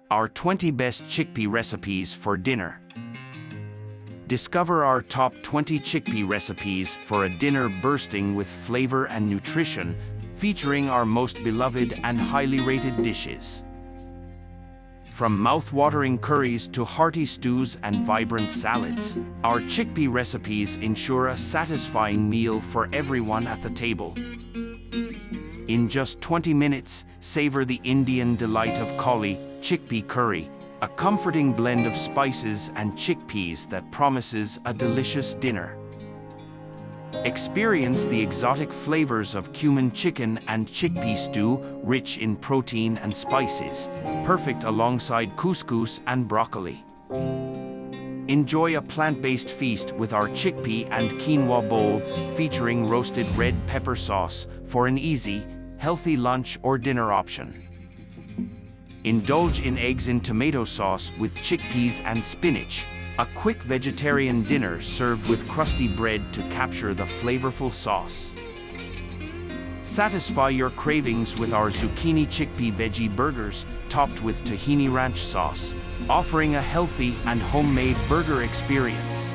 Our 20 best chickpea recipes for dinner. Discover our top 20 chickpea recipes for a dinner bursting with flavor and nutrition, featuring our most beloved and highly rated dishes. From mouth-watering curries to hearty stews and vibrant salads, our chickpea recipes ensure a satisfying meal for everyone at the table. In just 20 minutes, savor the Indian delight of koli, chickpea curry, a comforting blend of spices and chickpeas that promises a delicious dinner. Experience the exotic flavors of cumin chicken and chickpea stew, rich in protein and spices, perfect alongside couscous and broccoli. Enjoy a plant-based feast with our chickpea and quinoa bowl featuring roasted red pepper sauce for an easy, healthy lunch or dinner option. Indulge in eggs in tomato sauce with chickpeas and spinach, a quick vegetarian dinner served with crusty bread to capture the flavorful sauce. Satisfy your cravings with our zucchini chickpea veggie burgers topped with tahini ranch sauce, offering a healthy and homemade burger experience.